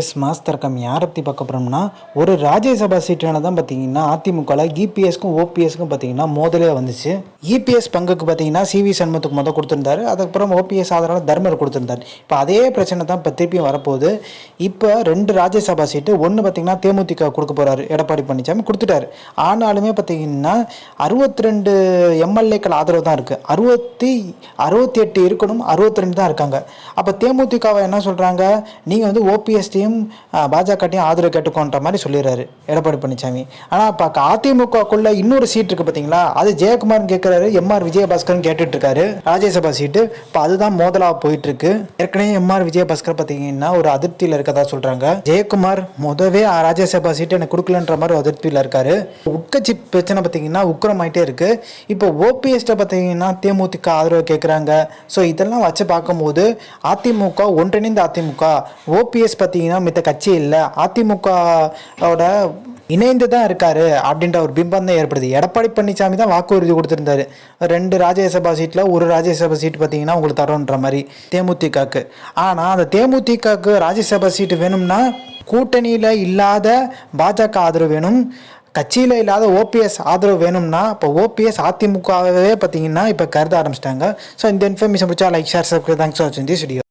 Mass தர்க்கம் யாரை பற்றி பார்க்க போகிறோம்னா, ஒரு ராஜ்யசபா சீட்டான தான் பார்த்தீங்கன்னா அதிமுகவில் இபிஎஸ்க்கும் ஓபிஎஸ்க்கும் பார்த்தீங்கன்னா மோதலே வந்துச்சு. இபிஎஸ் பங்குக்கு பார்த்தீங்கன்னா சிவி சண்முகத்துக்கு மொதல் கொடுத்துருந்தாரு. அதுக்கப்புறம் ஓபிஎஸ் ஆதரவாக தர்மர் கொடுத்துருந்தாரு. இப்போ அதே பிரச்சனை தான் இப்போ திருப்பியும் வரப்போகுது. இப்போ 2 ராஜ்யசபா சீட்டு, ஒன்று பார்த்தீங்கன்னா தேமுதிக கொடுக்க போகிறாரு, எடப்பாடி பழனிசாமி கொடுத்துட்டாரு. ஆனாலுமே பார்த்தீங்கன்னா 62 எம்எல்ஏக்கள் ஆதரவு தான் இருக்குது. 68 இருக்கணும், 62 தான் இருக்காங்க. அப்போ தேமுதிகவை என்ன சொல்கிறாங்க, நீங்கள் வந்து ஓபிஎஸ்டையும் பாஜகட்டையும் ஆதரவு கேட்டுக்கோன்ற மாதிரி சொல்லிடுறாரு எடப்பாடி பழனிசாமி. ஆனால் இப்போ அதிமுகக்குள்ள இன்னொரு சீட் இருக்கு பார்த்தீங்களா, அது ஜெயக்குமார் கேட்குறாரு, எம்ஆர் விஜயபாஸ்கர் கேட்டுட்டு இருக்காரு ராஜ்யசபா சீட்டு. இப்போ அதுதான் மோதலாக போயிட்டு இருக்கு. ஏற்கனவே எம்ஆர் விஜயபாஸ்கர் பார்த்தீங்கன்னா ஒரு அதிருப்தியில் இருக்கதா சொல்றாங்க. ஜெயக்குமார் முதவே ராஜ்யசபா சீட்டு எனக்கு கொடுக்கலன்ற மாதிரி ஒரு அதிருப்தியில் இருக்காரு. உட்கட்சி பிரச்சனை பார்த்தீங்கன்னா உக்கிரமாயிட்டே இருக்கு. இப்போ ஓபிஎஸ்ட பார்த்தீங்கன்னா தேமுதிக ஆதரவு கேட்குறாங்க. ஸோ இதெல்லாம் வச்சு பார்க்கும்போது அதிமுக ஒன்றிணைந்த அதிமுக, ஓபிஎஸ் பார்த்தீங்கன்னா மித்த கட்சி இல்லை, அதிமுகவோட இணைந்து தான் இருக்காரு அப்படின்ற ஒரு பிம்பம் தான் ஏற்படுது. எடப்பாடி பழனிசாமி தான் வாக்குறுதி கொடுத்துருந்தாரு, 2 ராஜ்யசபா சீட்டில் ஒரு ராஜ்யசபா சீட்டு பார்த்தீங்கன்னா உங்களுக்கு தரோன்ற மாதிரி தேமுதிகக்கு. ஆனால் அந்த தேமுதிகக்கு ராஜ்யசபா சீட்டு வேணும்னா கூட்டணியில் இல்லாத பாஜக ஆதரவு வேணும், கட்சியில் இல்லாத ஓபிஎஸ் ஆதரவு வேணும்னா இப்போ ஓபிஎஸ் அதிமுகவே பார்த்தீங்கன்னா இப்போ கருத ஆரம்பிச்சிட்டாங்க. ஸோ இந்த இன்ஃபர்மேஷன் பிடிச்சா like, share, subscribe. Thanks for வாட்சிங் திஸ் வீடியோ.